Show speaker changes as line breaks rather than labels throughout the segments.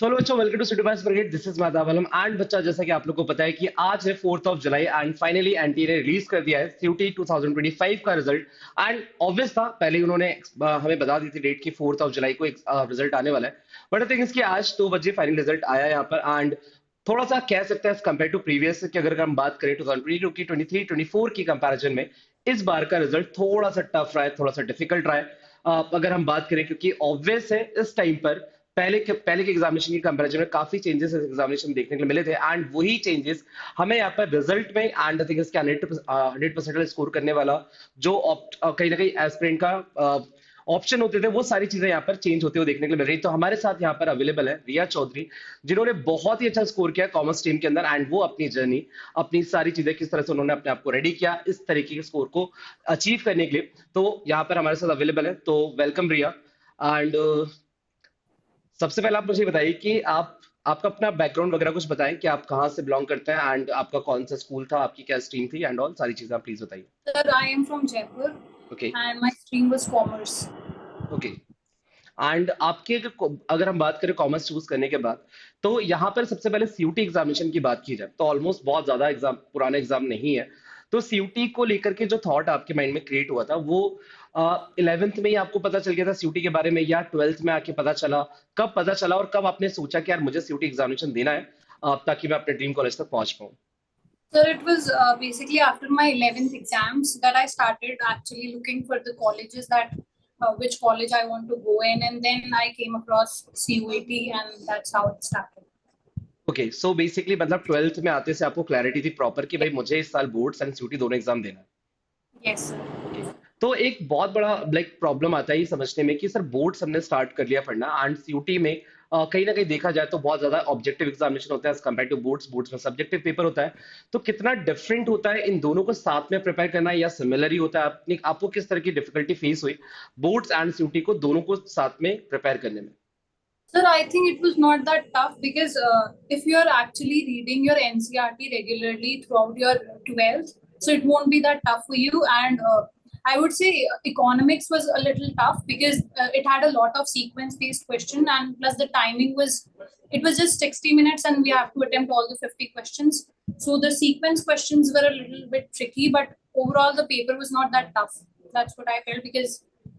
Solo बच्चों, welcome to city bus brigade. This is Madhavlam and बच्चा, जैसा कि आप लोग को पता है कि आज है 4th of July and finally NTA ने रिलीज कर दिया है सीयूटी 2025 का रिजल्ट। एंड ऑब्वियस था, पहले ही उन्होंने हमें बता दी थी डेट की 4th ऑफ जुलाई को एक रिजल्ट आने वाला है। बट आई थिंक इसकी आज 2 बजे फाइनल रिजल्ट आया है यहाँ पर। एंड थोड़ा सा कह सकते हैं कंपेयर टू प्रीवियस कि अगर हम बात करें 2022 की 23 24 की कंपैरिजन में इस बार का रिजल्ट थोड़ा सा टफ रहा है, थोड़ा सा डिफिकल्ट रहा है। अगर हम बात करें, क्योंकि ऑब्वियस है इस टाइम पर पहले के एग्जामिनेशन की कंपैरिजन में काफी चेंजेस इस एग्जामिनेशन में देखने को मिले थे। एंड वही चेंजेस हमें यहाँ पर रिजल्ट में एंड आई थिंक इसका 100% स्कोर करने वाला जो कहीं ना कहीं एस्पिरेंट का ऑप्शन होते थे, वो सारी चीजें यहाँ पर चेंज होते हुए देखने को मिल रही। तो हमारे साथ यहाँ पर अवेलेबल है रिया चौधरी, जिन्होंने बहुत ही अच्छा स्कोर किया कॉमर्स टीम के अंदर। एंड वो अपनी जर्नी, अपनी सारी चीजें किस तरह से उन्होंने अपने आप को रेडी किया इस तरीके के स्कोर को अचीव करने के लिए, तो यहाँ पर हमारे साथ अवेलेबल है। तो वेलकम रिया। एंड सबसे पहले आप मुझे बताइए कि आप आपका अपना बैकग्राउंड वगैरह कुछ बताएं कि आप कहाँ से बिलोंग करते हैं एंड आपका कौन सा स्कूल था, आपकी क्या स्ट्रीम थी एंड ऑल सारी चीजें आप प्लीज बताइए।
Sir, I am from Jaipur
okay.
and my stream was commerce.
Okay. And आपके अगर हम बात करें कॉमर्स चूज करने के बाद, तो यहाँ पर सबसे पहले सीयूटी एग्जामिनेशन की बात की जाए तो ऑलमोस्ट बहुत ज्यादा एग्जाम, पुराना एग्जाम नहीं है। तो सीयूटी को लेकर के जो थॉट आपके माइंड में क्रिएट हुआ था वो 11th में ही आपको पता चल गया था सीयूटी के बारे में, या 12th में आके पता चला? कब पता चला और कब आपने सोचा कि यार मुझे सीयूटी एग्जामिनेशन देना है ताकि मैं अपने ड्रीम कॉलेज तक पहुंच पाऊँ?
Sir, it was basically after my 11th exams that I started actually looking for the colleges that which college I want to go in, and then I came across CUAT, and that's how it started.
Okay, so basically मतलब 12th में आते से आपको clarity थी proper कि भाई मुझे इस साल बोर्ड्स एंड सीयूटी दोनों एग्जाम देना है।
Yes, sir.
ओके। तो एक बहुत बड़ा लाइक प्रॉब्लम आता है ये समझने में कि सर बोर्ड्स हमने स्टार्ट कर लिया पढ़ना एंड सीयूटी में कहीं ना कहीं देखा जाए तो बहुत ज्यादा ऑब्जेक्टिव एग्जामिनेशन होता है कंपेयर टू बोर्ड्स। बोर्ड्स में सब्जेक्टिव पेपर होता है। तो कितना डिफरेंट होता है इन दोनों को साथ में प्रिपेयर करना, या सिमिलर ही होता है? अपनी आपको किस तरह की डिफिकल्टी फेस हुई बोर्ड्स एंड सीयूटी को दोनों को साथ में प्रिपेयर करने में?
Sir, I think it was not that tough because if you are actually reading your NCRT regularly throughout your 12th, so it won't be that tough for you. And I would say economics was a little tough because it had a lot of sequence-based question, and plus the timing was, it was just 60 minutes and we have to attempt all the 50 questions. So the sequence questions were a little bit tricky, but overall the paper was not that tough. That's what I felt because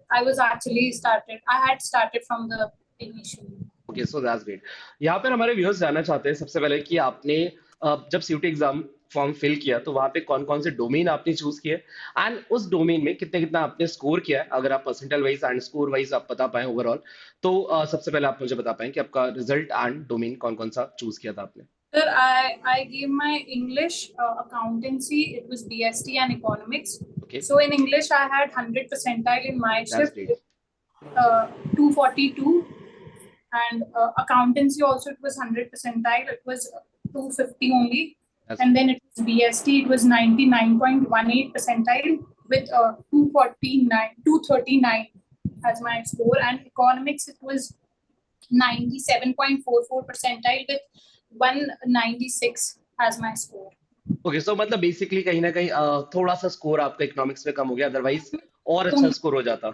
I had started from the initial.
Okay, so that's great. यहाँ पर हमारे viewers जानना चाहते हैं सबसे पहले कि आपने जब सीयूटी एग्जाम फॉर्म फिल किया तो वहां पे कौन कौन से डोमेन आपने चूज किए एंड उस डोमेन में कितना कितना आपने स्कोर किया है? अगर आप percentile wise and score wise आप बता पाए ओवरऑल, तो सबसे पहले आप मुझे बता पाएं कि आपका रिजल्ट एंड डोमेन कौन कौन सा चूज किया था आपने?
Sir, I gave my English accountancy. It was BST and economics.
Okay,
So in English, I had 100 percentile in my
that's
shift,
great.
242, and accountancy also it was 100 percentile. It was 250 only, and then it was BST. It was 99.18 percentile with 239 as my score, and economics it was 97.44 percentile with 196 as my score.
Okay, सो मतलब basically कहीं ना कहीं थोड़ा सा score आपका economics में कम हो गया, अदरवाइज और अच्छा स्कोर हो जाता।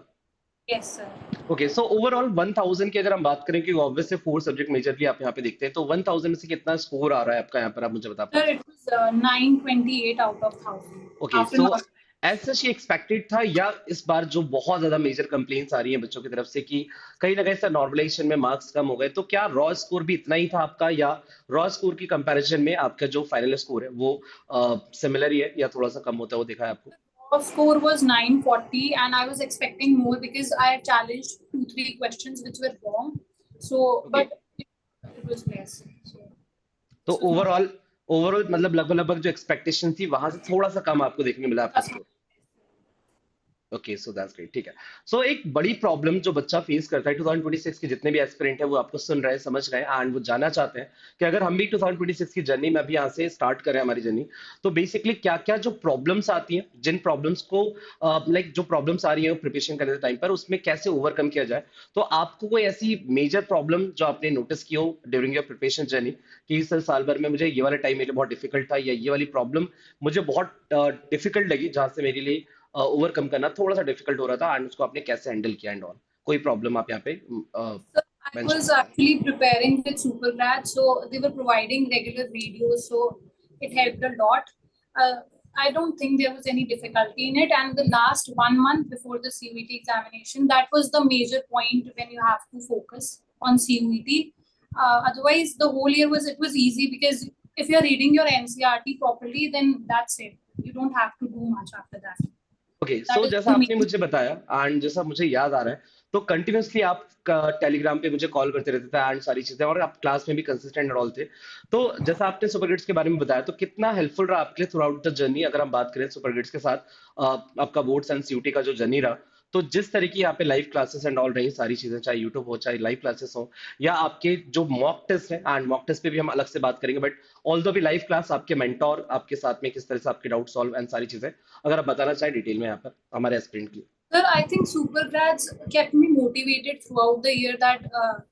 Yes, sir.
Okay, so overall 1000 की अगर हम बात करें कि ऑब्वियस से 4 सब्जेक्ट मेजरली आप यहाँ पे देखते हैं, तो 1000 में से कितना स्कोर आ रहा है आपका यहाँ पर, आप मुझे बता
Sir,
पाए?
it was 928 out of 1000
okay,
after
so
not.
As such expected था, या इस बार जो बहुत ज्यादा मेजर कंप्लेंट्स आ रही हैं बच्चों की तरफ से कि कहीं ना कहीं सर नॉर्मलाइजेशन में मार्क्स कम हो गए, तो क्या रॉ स्कोर भी इतना ही था आपका, या रॉ स्कोर की कंपैरिजन में आपका जो फाइनल स्कोर है वो सिमिलर ही है या थोड़ा सा कम होता है वो देखा है आपको?
Our score was 940, and I was expecting more because I had challenged 2-3 questions which were wrong. So,
okay,
but it was less. So
तो
this was not.
Overall overall मतलब लगभग लगभग जो एक्सपेक्टेशन थी वहां से थोड़ा सा कम आपको देखने को मिला आपका score. Okay, so that's great, ठीक है। सो एक बड़ी प्रॉब्लम जो बच्चा फेस करता है 2026 के जितने भी एस्पिरेंट है वो आपको सुन रहे हैं, समझ रहे हैं एंड वो जानना चाहते हैं कि अगर हम भी 2026 की जर्नी में अभी यहाँ से स्टार्ट करें हमारी जर्नी, तो बेसिकली क्या क्या जो प्रॉब्लम्स आती हैं, जिन प्रॉब्लम्स को लाइक जो प्रॉब्लम्स आ रही है प्रिपरेशन करने के टाइम पर उसमें कैसे ओवरकम किया जाए? तो आपको कोई ऐसी मेजर प्रॉब्लम जो आपने नोटिस की हो ड्यूरिंग योर प्रिपरेशन जर्नी कि सर साल भर में मुझे ये वाला टाइम मेरे लिए बहुत डिफिकल्ट था, या ये वाली प्रॉब्लम मुझे बहुत डिफिकल्ट लगी जहां से मेरे लिए ओवरकम करना थोड़ा सा डिफिकल्ट हो रहा था, एंड उसको आपने कैसे हैंडल किया एंड ऑल? कोई प्रॉब्लम आप यहाँ पे
I was actually preparing with Supergrad, so they were providing regular videos, so it helped a lot. I don't think there was any difficulty in it. And the last 1 month before the CUET examination, that was the major point when you have to focus on CUET. Otherwise, the whole year it was easy because if you're reading your NCERT properly, then that's it. You don't have to do much after that.
Okay
That
so
is
जैसा
the
आपने
main.
मुझे बताया and जैसा मुझे याद आ रहा है तो कंटिन्यूअसली आप टेलीग्राम पे मुझे कॉल करते रहते थे एंड सारी चीजें और आप क्लास में भी कंसिस्टेंट रोल थे तो जैसा आपने सुपर ग्रिड्स के बारे में बताया तो कितना हेल्पफुल रहा आपके लिए थ्रू आउट द जर्नी अगर हम बात करें सुपर ग्रिड्स के साथ आपका बोर्ड्स एंड सीयूटी का जो जर्नी रहा तो जिस तरह की यहाँ पे लाइव क्लासेस एंड ऑल रही सारी चीजें चाहे यूट्यूब हो चाहे लाइव क्लासेस हो या आपके जो मॉक टेस्ट है एंड मॉक टेस्ट पे भी हम अलग से बात करेंगे बट ऑल दो भी लाइव क्लास आपके मेंटोर आपके साथ में किस तरह से आपके डाउट सॉल्व एंड सारी चीजें अगर आप बताना चाहें डिटेल में यहाँ पर हमारे एस्पिरेंट के लिए
Sir, I think Supergrads kept me motivated throughout the year that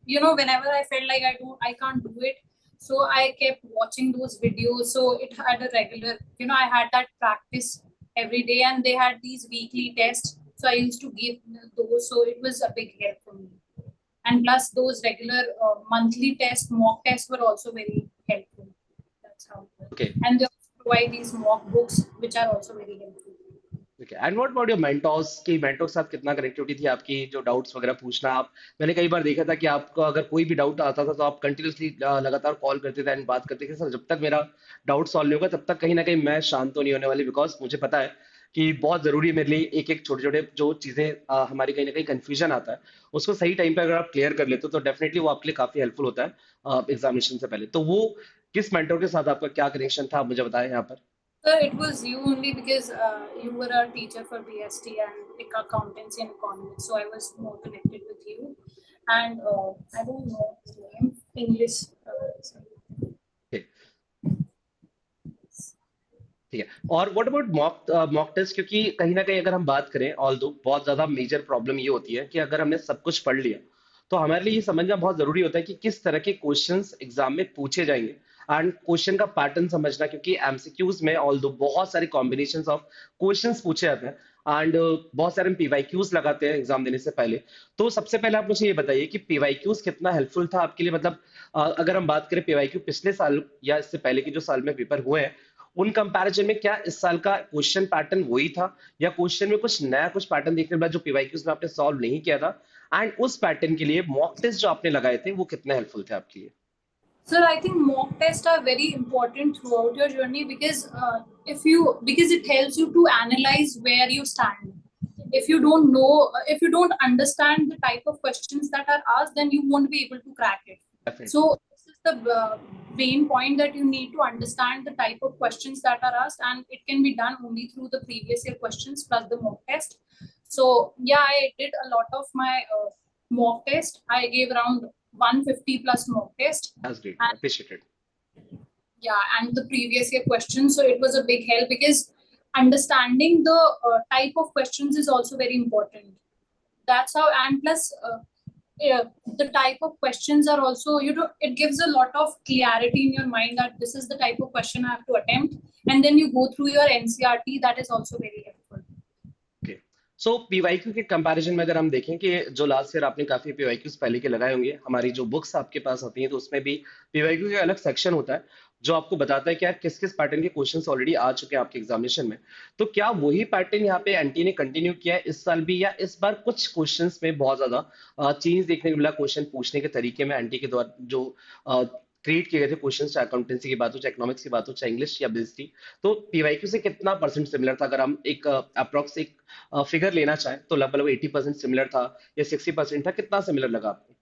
whenever I felt like I can't do it, so I kept watching those videos. So it had a regular, I had that practice every day, and they had these weekly tests. So I used to give those. So it was a big help for me. And plus, those regular monthly tests, mock tests were also very helpful. That's how it was.
Okay.
And they also provide these mock books, which are also very helpful.
And what about your mentors की mentor के साथ कितना connectivity थी आपकी जो doubts वगैरह पूछना आप मैंने कई बार देखा था कि आपको अगर कोई भी डाउट आता था तो आप कंटिन्यूअसली लगातार कॉल करते थे एंड बात करते थे सर जब तक मेरा डाउट सॉल्व नहीं होगा तब तक कहीं ना कहीं मैं शांत तो नहीं होने वाली बिकॉज मुझे पता है कि बहुत जरूरी है मेरे लिए एक एक छोटे छोटे जो चीजें हमारी कहीं ना कहीं कंफ्यूजन आता है उसको सही टाइम पे अगर आप क्लियर कर लेते हो तो डेफिनेटली वो आपके लिए काफी हेल्पफुल होता है एग्जामिनेशन से पहले तो वो किस मेंटोर के साथ आपका क्या कनेक्शन था आप मुझे बताएं यहाँ पर
Sir, it was you only because you were our teacher for BST and accountancy and economics. So I was more connected with you. And I don't know his name, English.
Okay. ठीक है और what about mock test क्योंकि कहीं ना कहीं अगर हम बात करें ऑल दो बहुत ज्यादा मेजर प्रॉब्लम ये होती है कि अगर हमने सब कुछ पढ़ लिया तो हमारे लिए ये समझना बहुत जरूरी होता है कि किस तरह के क्वेश्चंस एग्जाम में पूछे जाएंगे एंड क्वेश्चन का पैटर्न समझना क्योंकि एमसीक्यूज में ऑल दो बहुत सारे कॉम्बिनेशन ऑफ क्वेश्चंस पूछे जाते हैं एंड बहुत सारे हम पीवाईक्यूज लगाते हैं एग्जाम देने से पहले तो सबसे पहले आप मुझे ये बताइए कि पीवाईक्यूज कितना हेल्पफुल था आपके लिए मतलब अगर हम बात करें पीवाईक्यू पिछले साल या इससे पहले के जो साल में पेपर हुए हैं उन कंपैरिजन में क्या इस साल का क्वेश्चन पैटर्न वही था या क्वेश्चन में कुछ नया कुछ पैटर्न देखने के बाद जो पीवाईक्यूज में आपने सॉल्व नहीं किया था एंड उस पैटर्न के लिए मॉक टेस्ट जो आपने लगाए थे वो कितने हेल्पफुल थे आपके लिए
Sir, I think mock tests are very important throughout your journey because because it helps you to analyze where you stand. If you don't know, if you don't understand the type of questions that are asked, then you won't be able to crack it.
Definitely.
So this is the main point that you need to understand the type of questions that are asked, and it can be done only through the previous year questions plus the mock test. So yeah, I did a lot of my mock test. I gave around 150 plus mock test.
That's great.
And,
Appreciated.
Yeah, and the previous year questions. So it was a big help because understanding the type of questions is also very important. That's how, and plus the type of questions are also, it gives a lot of clarity in your mind that this is the type of question I have to attempt. And then you go through your NCERT, that is also very helpful.
So PYQ के comparison में अगर हम देखें कि जो last year आपने काफी PYQs पहले के लगाए होंगे हमारी जो बुक्स आपके पास आती हैं तो उसमें भी पीवाईक्यू का अलग सेक्शन होता है जो आपको बताता है कि यार किस किस पैटर्न के क्वेश्चंस ऑलरेडी आ चुके हैं आपके एग्जामिनेशन में तो क्या वही पैटर्न यहाँ पे एनटी ने कंटिन्यू किया है इस साल भी या इस बार कुछ क्वेश्चंस में बहुत ज्यादा चेंज देखने को मिला क्वेश्चन पूछने के तरीके में एनटी के द्वारा जो क्रिएट किए गए थे क्वेश्चन चाहे अकाउंटेंसी की बात हो चाहे इकोनॉमिक्स की बात हो चाहे इंग्लिश या बिजनेस तो पीवाईक्यू से कितना परसेंट सिमिलर था अगर हम एक अप्रोक्स एक फिगर लेना चाहें तो लगभग 80% सिमिलर था या 60% था कितना सिमिलर लगा आपको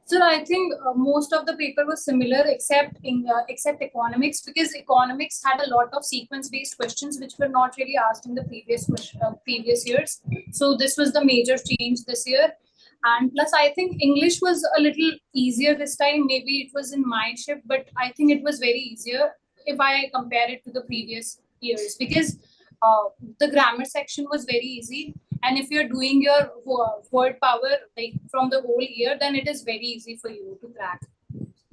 Sir, I think most of the paper was similar except economics because economics had a lot of sequence-based questions which were not really asked in the previous years. So this was the major change this year. And plus, I think English was a little easier this time. Maybe it was in my shift, but I think it was very easier if I compare it to the previous years because the grammar section was very easy. And if you're doing your word power like from the whole year, then it is very easy for you to crack.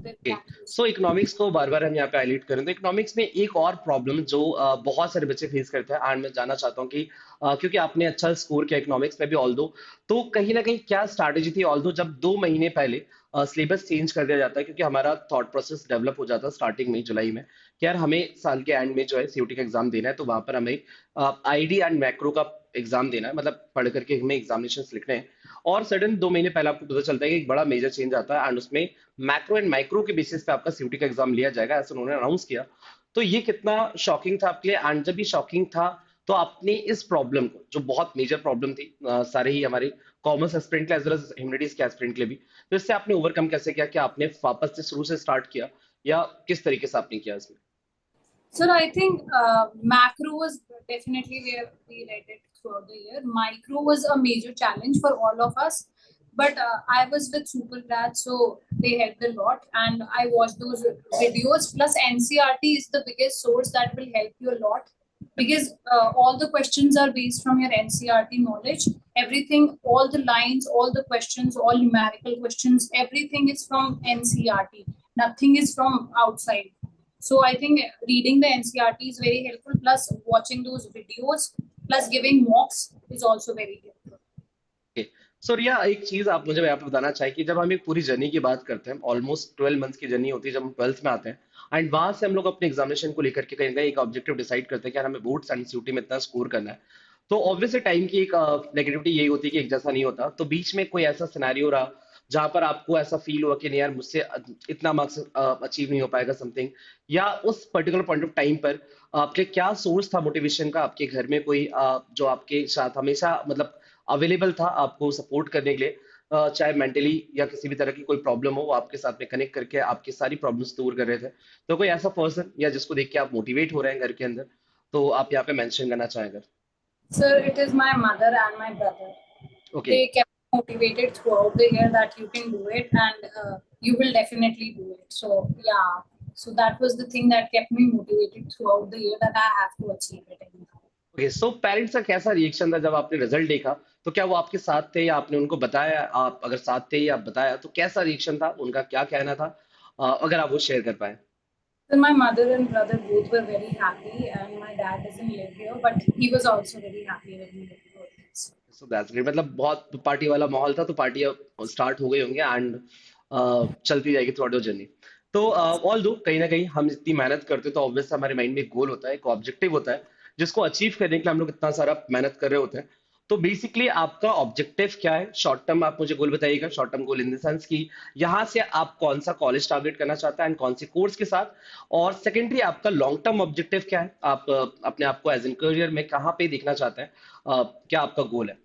with
okay,
that
so
reason.
Economics को बार बार हम यहाँ पे highlight करें तो economics में एक और problem जो बहुत सारे बच्चे फेस करते हैं एंड मैं जानना चाहता हूँ कि क्योंकि आपने अच्छा स्कोर किया इकोनॉमिक्स में भी ऑल दो, तो कहीं ना कहीं क्या स्ट्रैटेजी थी ऑल दो जब 2 महीने पहले सिलेबस चेंज कर दिया जाता है, क्योंकि हमारा थॉट प्रोसेस डेवलप हो जाता है स्टार्टिंग में जुलाई में कि यार हमें साल के एंड में जो है सीयूटी का एग्जाम देना है, तो वहां पर हमें आईडी एंड मैक्रो का एग्जाम देना है, मतलब पढ़ करके हमें एग्जामिनेशन लिखने हैं। और सडन 2 महीने पहले आपको पता चलता है कि एक बड़ा मेजर चेंज आता है एंड उसमें मैक्रो एंड माइक्रो के बेसिस पे आपका सीयूटी का एग्जाम लिया जाएगा, ऐसा उन्होंने अनाउंस किया। तो ये कितना शॉकिंग था आपके लिए, एंड जब ये शॉकिंग था तो आपने इस प्रॉब्लम को, जो बहुत मेजर प्रॉब्लम थी सारे ही हमारे कॉमर्स एस्पिरेंट के एज वेल एज ह्यूमैनिटीज के एस्पिरेंट के लिए भी, तो इससे आपने ओवरकम कैसे किया? कि आपने वापस से शुरू से स्टार्ट किया या किस तरीके से आपने किया इसमें?
So I think macro was definitely where we read it throughout the year. Micro was a major challenge for all of us, but I was with Supergrad, so they helped a lot, and I watched those videos. Plus, NCRT is the biggest source that will help you a lot because all the questions are based from your NCRT knowledge. Everything, all the lines, all the questions, all numerical questions, everything is from NCRT. Nothing is from outside. So I think reading the NCRT is very helpful. Plus watching those videos, plus giving mocks is also very helpful.
सो रिया, एक चीज आप मुझे यहाँ पे बताना चाहिए कि जब हम एक पूरी जर्नी की बात करते हैं, ऑलमोस्ट 12 मंथ्स की जर्नी होती है जब हम 12th में आते हैं, एंड वहां से हम लोग अपने एग्जामिनेशन को लेकर के कहीं ना कहीं एक ऑब्जेक्टिव डिसाइड करते हैं कि यार हमें बोर्ड्स एंड सीयूटी में इतना स्कोर करना है। तो ऑब्वियसली टाइम की एक नेगेटिविटी यही होती है कि एक जैसा नहीं होता, तो बीच में कोई ऐसा सिनेरियो रहा जहां पर आपको ऐसा फील हुआ कि नहीं यार मुझसे इतना मार्क्स अचीव नहीं हो पाएगा समथिंग, या उस पर्टिकुलर पॉइंट ऑफ टाइम पर आपके क्या सोर्स था मोटिवेशन का? आपके घर में कोई जो आपके साथ हमेशा मतलब अवेलेबल था आपको सपोर्ट करने के लिए, चाहे मेंटली या किसी भी तरह की कोई प्रॉब्लम हो, वो आपके साथ में कनेक्ट करके आपकी सारी प्रॉब्लम्स दूर कर रहे थे? तो कोई ऐसा पर्सन या जिसको देख के आप मोटिवेट हो रहे हैं घर के अंदर, तो आप यहाँ पे मेंशन करना चाहेंगे?
Sir, it is my mother and my brother.
Okay,
They kept me motivated throughout the year that you can do it and you will definitely do it. So yeah, so that was the thing that kept me motivated throughout the year that I have to achieve it anyhow.
Okay, so parents का कैसा reaction था जब आपने result देखा? तो क्या वो आपके साथ थे या आपने उनको बताया? आप अगर साथ थे या बताया तो कैसा रिएक्शन था उनका, क्या कहना था? अगर आप वो शेयर कर पाए।
So my mother and brother both were very happy, and my dad doesn't live here, but he was also very happy when he heard this.
So that's great, मतलब बहुत पार्टी वाला माहौल था, तो पार्टी अब start हो गई होंगे एंड चलती जाएगी थ्रू आउट द जर्नी। तो ऑल दो कहीं ना कहीं हम इतनी मेहनत करते हैं तो ऑब्वियस हमारे माइंड में एक गोल होता है, एक ऑब्जेक्टिव होता है जिसको अचीव करने के लिए हम लोग इतना सारा मेहनत कर रहे होते हैं। तो बेसिकली आपका ऑब्जेक्टिव क्या है? शॉर्ट टर्म आप मुझे गोल बताइएगा, short term goal in the sense कि यहाँ से आप कौन सा कॉलेज टारगेट करना चाहते हैं एंड कौन से कोर्स के साथ, और सेकेंडरी आपका लॉन्ग टर्म ऑब्जेक्टिव क्या है? आप अपने आप को एज एन करियर में कहाँ पे देखना चाहते हैं? क्या आपका गोल है?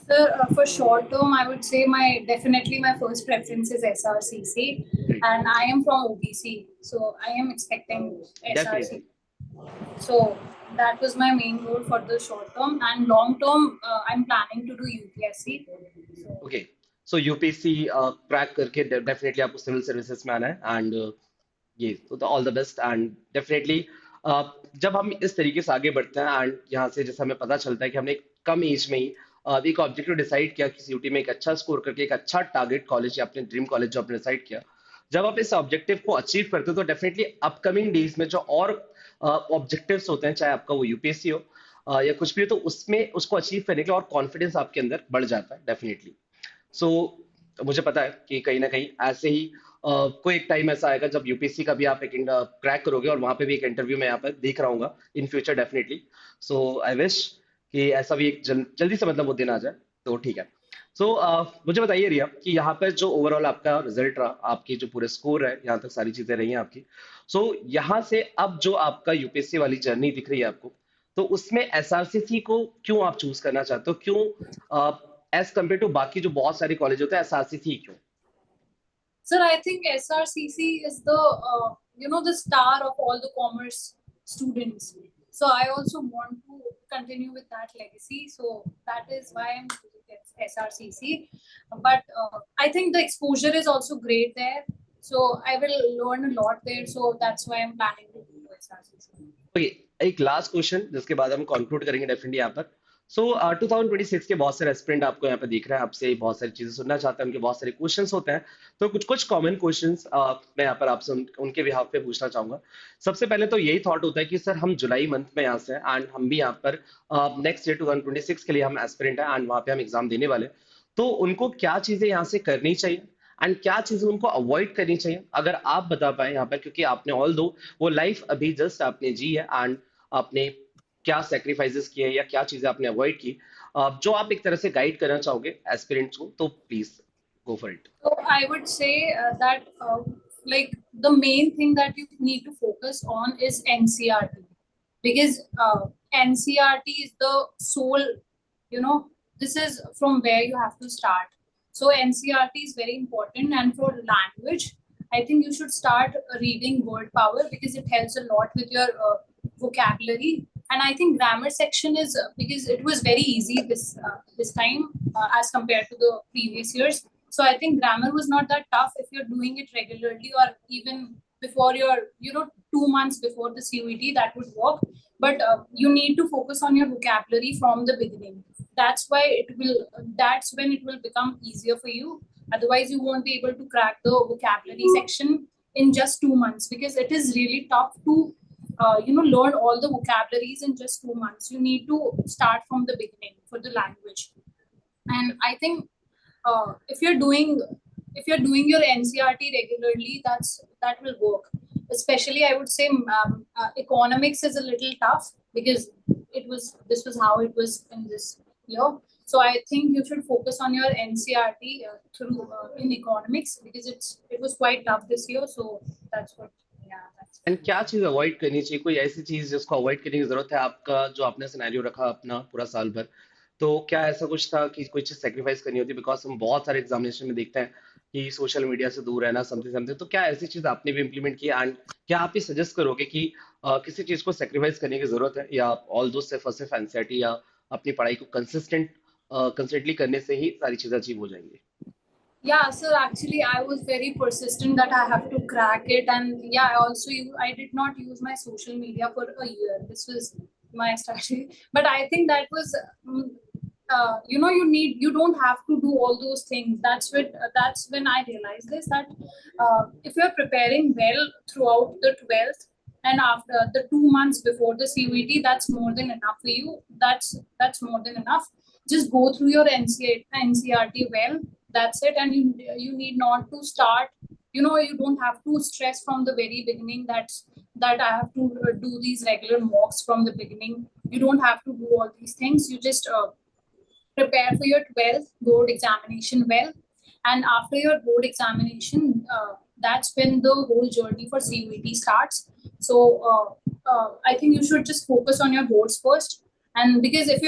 Sir, for short term, I would say my definitely my first preference is SRCC,
Great.
and I am from OBC, so I am expecting SRCC.
Definitely.
So that was my main goal for the short term, and long term, I'm planning to do UPSC. So
okay, so UPSC crack करके definitely आपको civil services में आना है and ये तो all the best. And definitely जब हम इस तरीके से आगे बढ़ते हैं एंड यहाँ से जैसे हमें पता चलता है कि हमने एक कम एज में ही एक ऑब्जेक्टिव डिसाइड किया कि सीयूटी में एक अच्छा स्कोर करके एक अच्छा टारगेट कॉलेज या अपने ड्रीम कॉलेज जो आपने डिसाइड किया, जब आप इस ऑब्जेक्टिव को अचीव करते हो तो डेफिनेटली अपकमिंग डेज में जो और ऑब्जेक्टिव्स होते हैं, चाहे आपका वो यूपीएससी हो या कुछ भी हो, तो उसमें उसको अचीव करने के लिए और कॉन्फिडेंस आपके अंदर बढ़ जाता है डेफिनेटली। सो मुझे पता है कि कहीं ना कहीं ऐसे ही कोई एक टाइम ऐसा आएगा जब यूपीएससी का भी आप एक क्रैक करोगे, और वहां पे भी एक इंटरव्यू में यहाँ पर देख रहा हूँ in future definitely. So I wish कि ऐसा भी एक जल्दी से मतलब वो दिन आ जाए, तो ठीक है। सो मुझे बताइए रिया कि यहाँ पर जो ओवरऑल आपका रिजल्ट रहा, आपकी जो पूरे स्कोर है, यहाँ तक सारी चीजें रही हैं आपकी, सो यहाँ से अब जो आपका यूपीएससी वाली जर्नी दिख रही है आपको, तो उसमें एसआरसीसी को क्यों आप चूज करना चाहते हो? क्यों एज कम्पेयर टू बाकी जो बहुत सारे कॉलेज होते हैं, एसआरसीसी क्यों?
sir, I think SRCC is the the star of all the commerce students. So I also want to continue with that legacy. So that is why I'm choosing SRCC. But I think the exposure is also great there. So I will learn a lot there. So that's why I'm planning to do SRCC.
Okay, एक last question जिसके बाद हम conclude करेंगे definitely यहाँ पर। सो 2026 के बहुत सारे एस्पिरेंट आपको यहाँ पे दिख रहे हैं, आपसे बहुत सारी चीजें सुनना चाहते हैं, उनके बहुत सारे क्वेश्चंस होते हैं। तो कुछ कुछ कॉमन क्वेश्चंस मैं यहाँ पर आपसे उनके बिहाफ पे पूछना चाहूंगा। सबसे पहले तो यही थॉट होता है कि सर हम जुलाई मंथ में यहाँ से हैं एंड हम भी यहाँ पर नेक्स्ट ईयर 2026 के लिए हम एस्पिरेंट हैं एंड वहाँ पे हम एग्जाम देने वाले हैं। तो उनको क्या चीजें यहाँ से करनी चाहिए एंड क्या चीजें उनको अवॉइड करनी चाहिए, अगर आप बता पाए यहाँ पर, क्योंकि आपने ऑल दो वो लाइफ अभी जस्ट आपने जी है एंड आपने क्या सेक्रीफाइसेस किए या क्या चीजें आपने अवॉइड की, जो आप एक तरह से गाइड करना चाहोगे एस्पिरेंट्स को, तो please go for it.
So I would say that like the main thing that you need to focus on is NCRT, because NCRT is the sole, you know, this is from where you have to start. So NCRT is very important, and for language, I think you should start reading word power because it helps a lot with your vocabulary. And I think grammar section is because it was very easy this time as compared to the previous years. So I think grammar was not that tough if you're doing it regularly, or even before your, 2 months before the CUET, that would work. But you need to focus on your vocabulary from the beginning. That's why that's when it will become easier for you. Otherwise, you won't be able to crack the vocabulary section in just 2 months, because it is really tough to learn all the vocabularies in just 2 months. You need to start from the beginning for the language. And I think if you're doing your NCRT regularly, that will work. Especially, I would say economics is a little tough because this was how it was in this year. So I think you should focus on your NCRT through in economics, because it was quite tough this year. So that's what, yeah, that's
and क्या चीज avoid करनी चाहिए, कोई ऐसी चीज जिसको avoid करने की जरूरत है, आपका जो आपने सिनेरियो रखा अपना पूरा साल भर, तो क्या ऐसा कुछ था कि कोई चीज सेक्रीफाइस करनी होती, बिकॉज हम बहुत सारे एग्जामिनेशन में देखते हैं कि सोशल मीडिया से दूर रहना समथिंग समथिंग, तो क्या ऐसी चीज आपने भी इम्प्लीमेंट की एंड क्या आप ये सजेस्ट करोगे कि किसी चीज को सेक्रीफाइस करने की जरूरत है, या ऑल दो सिर्फ और सिर्फ एनसीईआरटी या अपनी पढ़ाई को कंसिस्टेंटली करने से ही सारी चीजें अचीव हो जाएंगी?
Yeah, so actually I was very persistent that I have to crack it. And yeah, I did not use my social media for a year. This was my strategy. But I think that was you don't have to do all those things. That's when I realized this, that if you're preparing well throughout the 12th and after the 2 months before the CUET, that's more than enough for you. That's more than enough. Just go through your NCRT well. That's it. And you need not to start, you don't have to stress from the very beginning that I have to do these regular mocks from the beginning. You don't have to do all these things. You just prepare for your 12th board examination well. And after your board examination, that's when the whole journey for CUET starts. So I think you should just focus on your boards first. And because if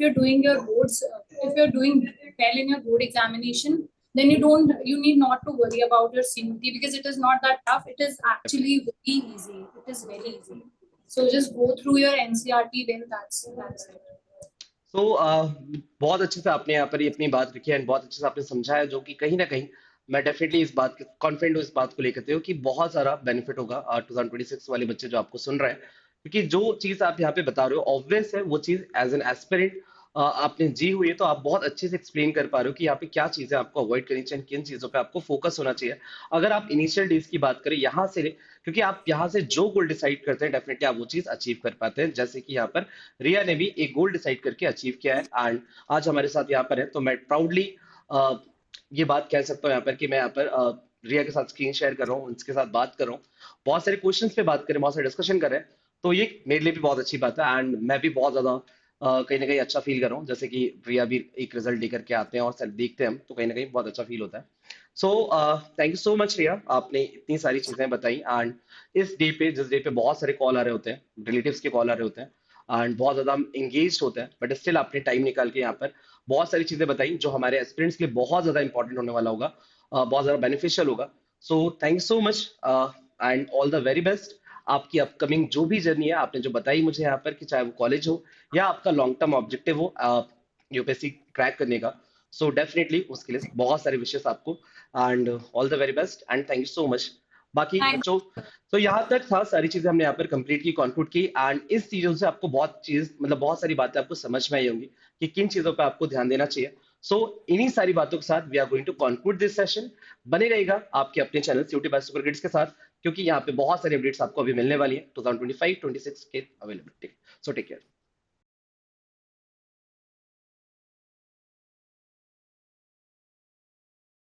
you're doing your boards, if you're doing well in your board examination, then you need not to worry about your CUET, because it is not that tough. It is actually very easy. It is very easy. So just go through your NCRT, then that's it.
सो बहुत अच्छे से आपने यहाँ पर ये अपनी बात रखी है एंड बहुत अच्छे से आपने समझाया, जो कि कहीं ना कहीं मैं डेफिनेटली इस बात के कॉन्फिडेंट हूँ इस बात को लेकर हो कि बहुत सारा बेनिफिट होगा 2026 वाले बच्चे जो आपको सुन रहे हैं, क्योंकि जो चीज आप यहाँ पे बता रहे हो ऑब्वियस है, वो चीज एज एन एस्पिरेंट आपने जी हुई है, तो आप बहुत अच्छे से एक्सप्लेन कर पा रहे हो कि यहाँ पे क्या चीजें आपको अवॉइड करनी चाहिए, किन चीजों पे आपको फोकस होना चाहिए। अगर आप इनिशियल डेज की बात करें यहाँ से, क्योंकि आप यहाँ से जो गोल डिसाइड करते हैं डेफिनेटली आप वो चीज अचीव कर पाते हैं, जैसे कि यहाँ पर रिया ने भी एक गोल डिसाइड करके अचीव किया है एंड आज हमारे साथ यहाँ पर है, तो मैं प्राउडली ये बात कह सकता हूँ यहाँ पर कि मैं यहाँ पर रिया के साथ स्क्रीन शेयर कर रहा हूँ, उनके साथ बात कर रहा हूँ, बहुत सारे क्वेश्चंस पे बात करें, बहुत सारे डिस्कशन कर रहे हैं, तो ये मेरे लिए भी बहुत अच्छी बात है एंड मैं भी बहुत ज्यादा कहीं ना कहीं अच्छा फील कर रहा हूँ, जैसे कि रिया भी एक रिजल्ट लेकर के आते हैं और सर देखते हैं हम, तो कहीं ना कहीं बहुत अच्छा फील होता है। So thank you so much Riya, आपने इतनी सारी चीजें बताई एंड इस डे पे, जिस डे पे बहुत सारे कॉल आ रहे होते हैं, रिलेटिव्स के कॉल आ रहे होते हैं एंड बहुत ज्यादा हम एंगेज होते हैं, बट स्टिल आपने टाइम निकाल के यहाँ पर बहुत सारी चीजें बताई जो हमारे एस्पिरेंट्स के लिए बहुत ज्यादा इंपॉर्टेंट होने वाला होगा, बहुत ज्यादा बेनिफिशियल होगा। सो thank you so much and all the very best. आपकी अपकमिंग जो भी जर्नी है आपने जो बताई मुझे यहाँ पर, कि चाहे वो कॉलेज हो या आपका लॉन्ग टर्म ऑब्जेक्टिव हो यूपीएससी क्रैक करने का, सो डेफिनेटली उसके लिए बहुत सारे विशेष आपको and all the very best and thank you so much. बाकी
थैंक
बच्चों, तो यहाँ तक था, सारी चीजें हमने यहाँ पर कंप्लीट की, कंक्लूड की, एंड इस चीजों से आपको बहुत चीज मतलब बहुत सारी बातें आपको समझ में आई होंगी कि किन चीजों पे आपको ध्यान देना चाहिए। सो इन्हीं सारी बातों के साथ we are going to conclude this session. बने रहेगा आपके अपने channel CUET by super kids के साथ, क्योंकि यहाँ पे बहुत सारी अपडेट्स आपको अभी मिलने वाली है 2025-26 के अवेलेबिलिटी। So take care.